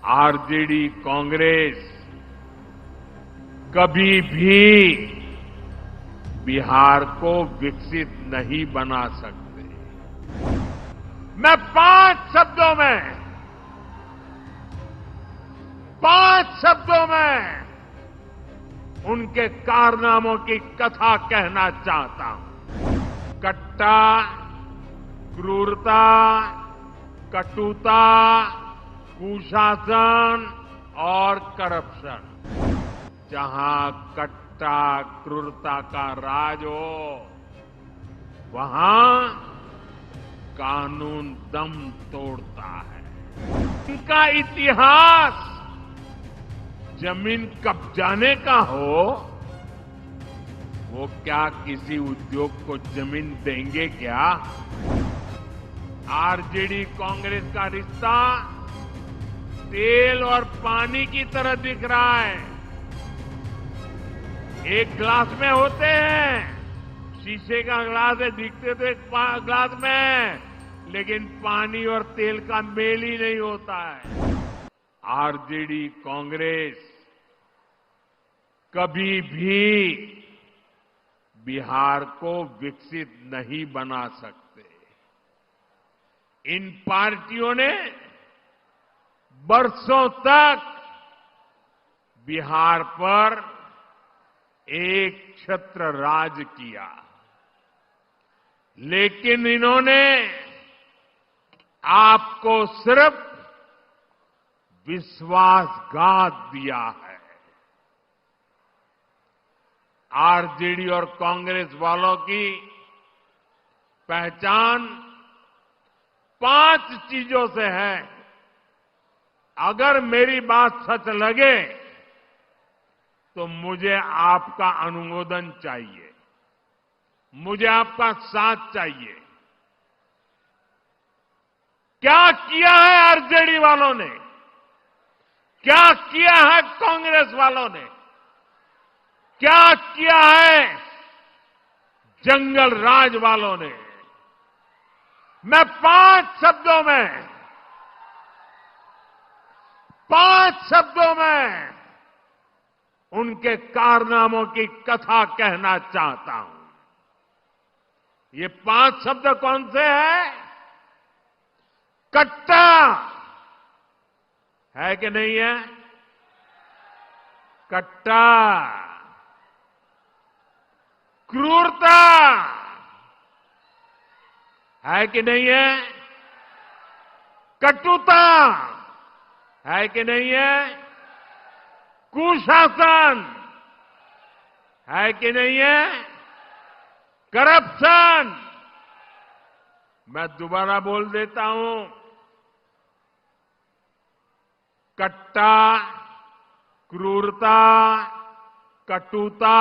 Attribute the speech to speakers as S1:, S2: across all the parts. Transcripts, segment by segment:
S1: RJD Congress कभी भी बिहार को विकसित नहीं बना सकते। मैं पांच शब्दों में उनके कारनामों की कथा कहना चाहता हूं। कट्टा, क्रूरता, कटुता, कुशासन और करप्शन। जहां कट्टा क्रूरता का राज हो, वहां कानून दम तोड़ता है। इनका इतिहास जमीन कब्जाने का हो, वो क्या किसी उद्योग को जमीन देंगे क्या? आरजेडी कांग्रेस का रिश्ता तेल और पानी की तरह दिख रहा है। एक ग्लास में होते हैं, शीशे का ग्लास है, दिखते तो एक ग्लास में, लेकिन पानी और तेल का मेल ही नहीं होता है। आरजेडी कांग्रेस कभी भी बिहार को विकसित नहीं बना सकते। इन पार्टियों ने बरसों तक बिहार पर एक छत्र राज किया, लेकिन इन्होंने आपको सिर्फ विश्वासघात दिया है। आरजेडी और कांग्रेस वालों की पहचान 5 चीजों से है। अगर मेरी बात सच लगे तो मुझे आपका अनुमोदन चाहिए, मुझे आपका साथ चाहिए। क्या किया है आरजेडी वालों ने? क्या किया है कांग्रेस वालों ने? क्या किया है जंगल राज वालों ने? मैं 5 शब्दों में उनके कारनामों की कथा कहना चाहता हूं। ये 5 शब्द कौन से हैं? कट्टा है कि नहीं है? कट्टा। क्रूरता है कि नहीं है? कटुता है कि नहीं है? कुशासन है कि नहीं है? करप्शन। मैं दोबारा बोल देता हूं। कट्टा, क्रूरता, कटुता,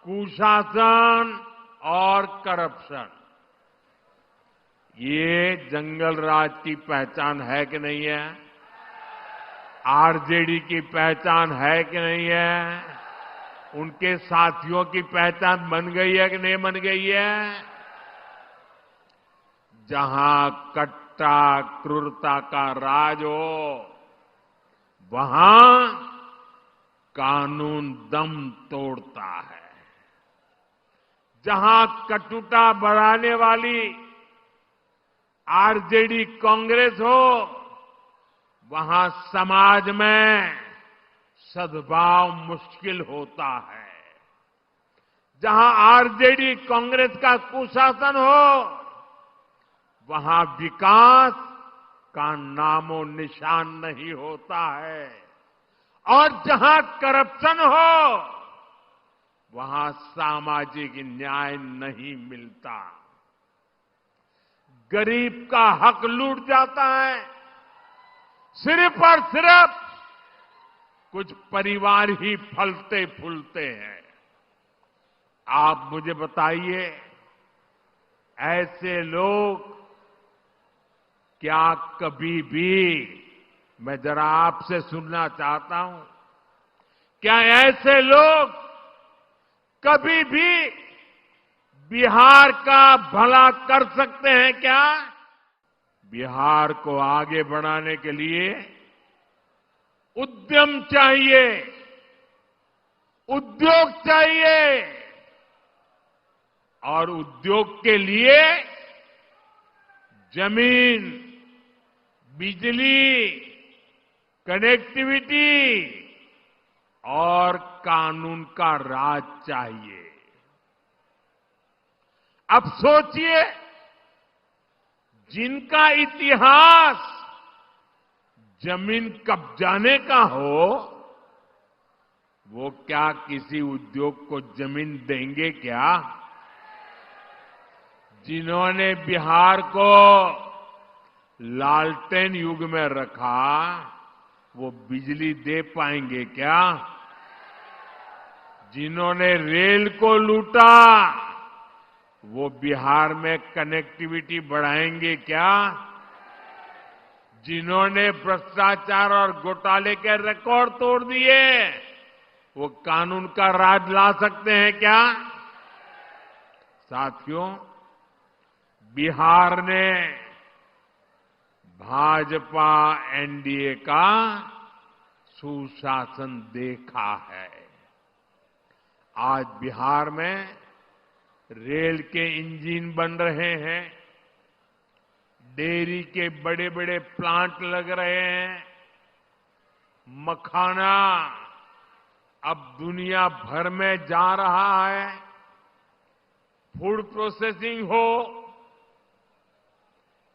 S1: कुशासन और करप्शन, ये जंगल राज की पहचान है कि नहीं है? आरजेडी की पहचान है कि नहीं है? उनके साथियों की पहचान बन गई है कि नहीं बन गई है? जहां कट्टा क्रूरता का राज हो, वहां कानून दम तोड़ता है। जहां कटुता बढ़ाने वाली आरजेडी कांग्रेस हो, वहां समाज में सद्भाव मुश्किल होता है। जहां आरजेडी कांग्रेस का कुशासन हो, वहां विकास का नामो निशान नहीं होता है। और जहां करप्शन हो, वहां सामाजिक न्याय नहीं मिलता। गरीब का हक लूट जाता है। सिर्फ और सिर्फ कुछ परिवार ही फलते फूलते हैं। आप मुझे बताइए, ऐसे लोग क्या कभी भी, मैं जरा आपसे सुनना चाहता हूं, क्या ऐसे लोग कभी भी बिहार का भला कर सकते हैं क्या? बिहार को आगे बढ़ाने के लिए उद्यम चाहिए, उद्योग चाहिए और उद्योग के लिए जमीन, बिजली, कनेक्टिविटी और कानून का राज चाहिए। अब सोचिए, जिनका इतिहास जमीन कब्जाने का हो, वो क्या किसी उद्योग को जमीन देंगे क्या? जिन्होंने बिहार को लालटेन युग में रखा, वो बिजली दे पाएंगे क्या? जिन्होंने रेल को लूटा, वो बिहार में कनेक्टिविटी बढ़ाएंगे क्या? जिन्होंने भ्रष्टाचार और घोटाले के रिकॉर्ड तोड़ दिए, वो कानून का राज ला सकते हैं क्या? साथियों, बिहार ने भाजपा एनडीए का सुशासन देखा है। आज बिहार में रेल के इंजन बन रहे हैं, डेयरी के बड़े बड़े प्लांट लग रहे हैं, मखाना अब दुनिया भर में जा रहा है, फूड प्रोसेसिंग हो,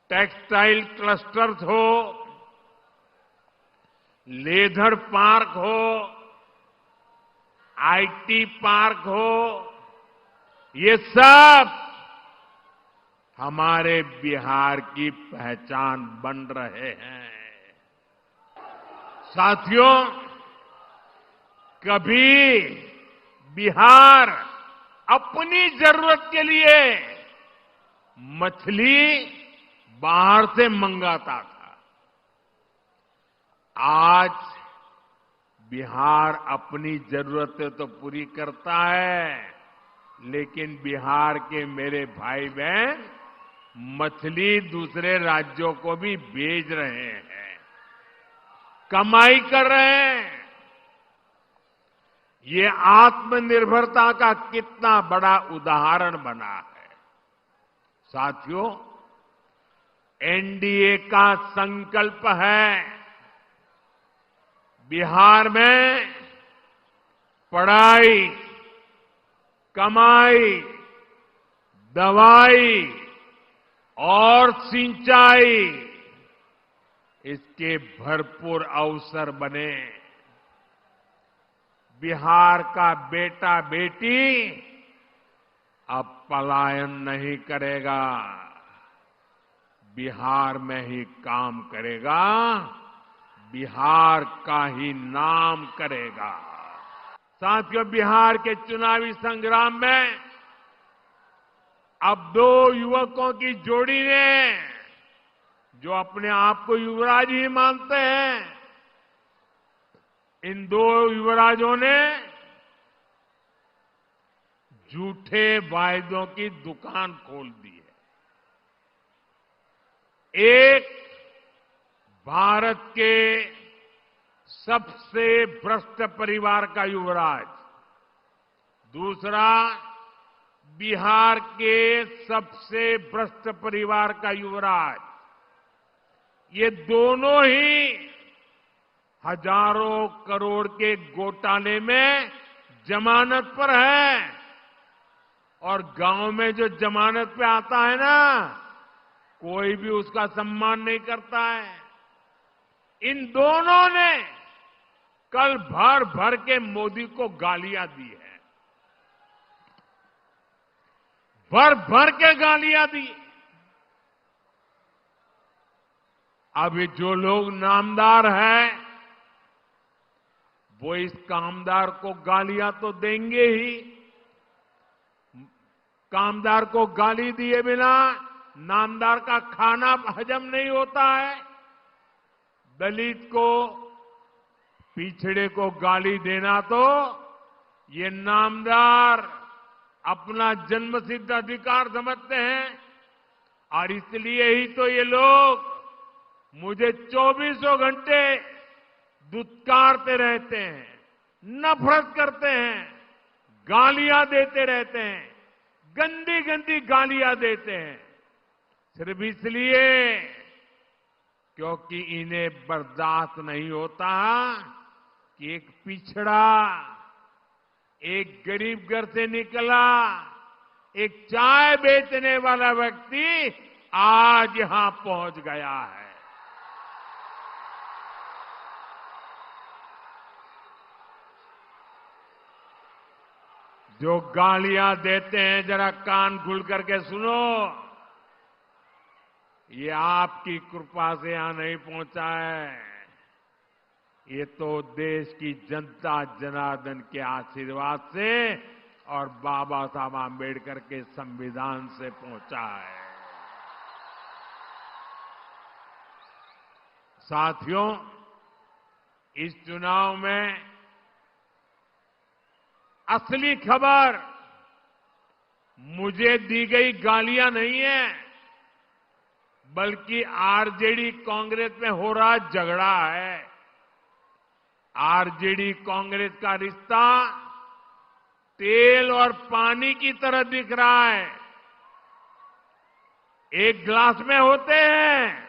S1: टेक्सटाइल क्लस्टर्स हो, लेदर पार्क हो, आईटी पार्क हो, ये सब हमारे बिहार की पहचान बन रहे हैं। साथियों, कभी बिहार अपनी जरूरत के लिए मछली बाहर से मंगाता था। आज बिहार अपनी जरूरतें तो पूरी करता है, लेकिन बिहार के मेरे भाई बहन मछली दूसरे राज्यों को भी भेज रहे हैं, कमाई कर रहे हैं। ये आत्मनिर्भरता का कितना बड़ा उदाहरण बना है। साथियों, एनडीए का संकल्प है बिहार में पढ़ाई, कमाई, दवाई और सिंचाई, इसके भरपूर अवसर बने। बिहार का बेटा बेटी अब पलायन नहीं करेगा, बिहार में ही काम करेगा, बिहार का ही नाम करेगा। साथियों, बिहार के चुनावी संग्राम में अब दो युवकों की जोड़ी ने, जो अपने आप को युवराज ही मानते हैं, इन दो युवराजों ने झूठे वायदों की दुकान खोल दी है। एक भारत के सबसे भ्रष्ट परिवार का युवराज, दूसरा बिहार के सबसे भ्रष्ट परिवार का युवराज। ये दोनों ही हजारों करोड़ के घोटाले में जमानत पर है, और गांव में जो जमानत पे आता है ना, कोई भी उसका सम्मान नहीं करता है। इन दोनों ने कल भर भर के मोदी को गालियां दी है, भर भर के गालियां दी। अभी जो लोग नामदार हैं, वो इस कामदार को गालियां तो देंगे ही। कामदार को गाली दिए बिना नामदार का खाना हजम नहीं होता है। दलित को, पिछड़े को गाली देना तो ये नामदार अपना जन्मसिद्ध अधिकार समझते हैं, और इसलिए ही तो ये लोग मुझे 24 घंटे दुत्कारते रहते हैं, नफरत करते हैं, गालियां देते रहते हैं, गंदी गंदी गालियां देते हैं, सिर्फ इसलिए क्योंकि इन्हें बर्दाश्त नहीं होता कि एक पिछड़ा, एक गरीब घर से निकला, एक चाय बेचने वाला व्यक्ति आज यहां पहुंच गया है। जो गालियां देते हैं जरा कान खुल करके सुनो, ये आपकी कृपा से यहां नहीं पहुंचा है, ये तो देश की जनता जनार्दन के आशीर्वाद से और बाबा साहब आंबेडकर के संविधान से पहुंचा है। साथियों, इस चुनाव में असली खबर मुझे दी गई गालियां नहीं है, बल्कि आरजेडी कांग्रेस में हो रहा झगड़ा है। आरजेडी कांग्रेस का रिश्ता तेल और पानी की तरह दिख रहा है। एक ग्लास में होते हैं,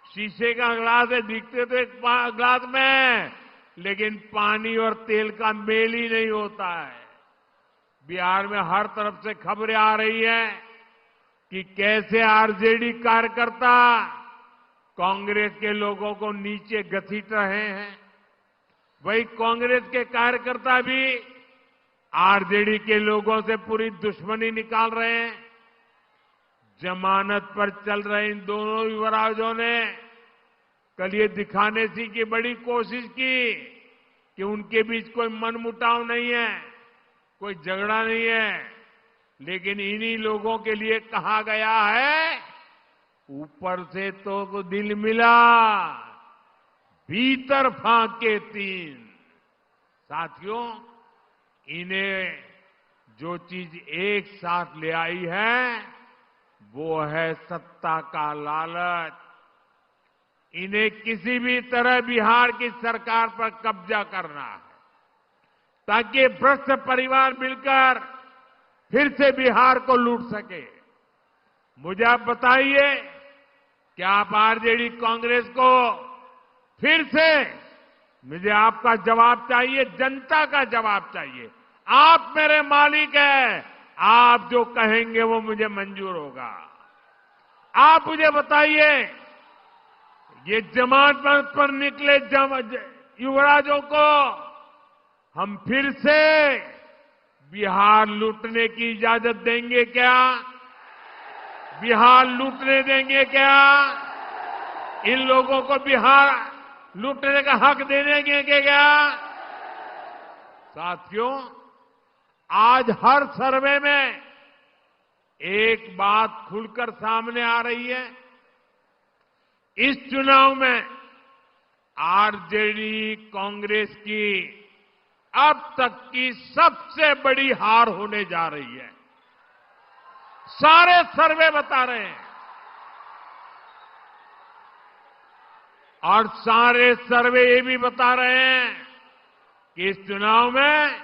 S1: शीशे का ग्लास है, दिखते तो एक ग्लास में, लेकिन पानी और तेल का मेल ही नहीं होता है। बिहार में हर तरफ से खबरें आ रही है कि कैसे आरजेडी कार्यकर्ता कांग्रेस के लोगों को नीचे घसीट रहे हैं। वही कांग्रेस के कार्यकर्ता भी आरजेडी के लोगों से पूरी दुश्मनी निकाल रहे हैं। जमानत पर चल रहे इन दोनों युवराजों ने कल ये दिखाने की बड़ी कोशिश की कि उनके बीच कोई मनमुटाव नहीं है, कोई झगड़ा नहीं है, लेकिन इन्हीं लोगों के लिए कहा गया है, ऊपर से तो दिल मिला, भीतर फाके तीन। साथियों, इन्हें जो चीज एक साथ ले आई है वो है सत्ता का लालच। इन्हें किसी भी तरह बिहार की सरकार पर कब्जा करना है ताकि भ्रष्ट परिवार मिलकर फिर से बिहार को लूट सके। मुझे आप बताइए कि आप आरजेडी कांग्रेस को फिर से, मुझे आपका जवाब चाहिए, जनता का जवाब चाहिए। आप मेरे मालिक हैं, आप जो कहेंगे वो मुझे मंजूर होगा। आप मुझे बताइए, ये जमानत पर निकले युवराजों को हम फिर से बिहार लूटने की इजाजत देंगे क्या? बिहार लूटने देंगे क्या? इन लोगों को बिहार लूटने का हक देने के क्या? साथियों, आज हर सर्वे में एक बात खुलकर सामने आ रही है। इस चुनाव में आरजेडी कांग्रेस की अब तक की सबसे बड़ी हार होने जा रही है। सारे सर्वे बता रहे हैं और सारे सर्वे ये भी बता रहे हैं कि इस चुनाव में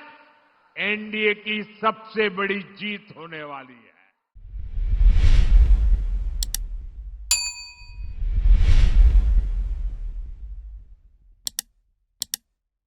S1: एनडीए की सबसे बड़ी जीत होने वाली है।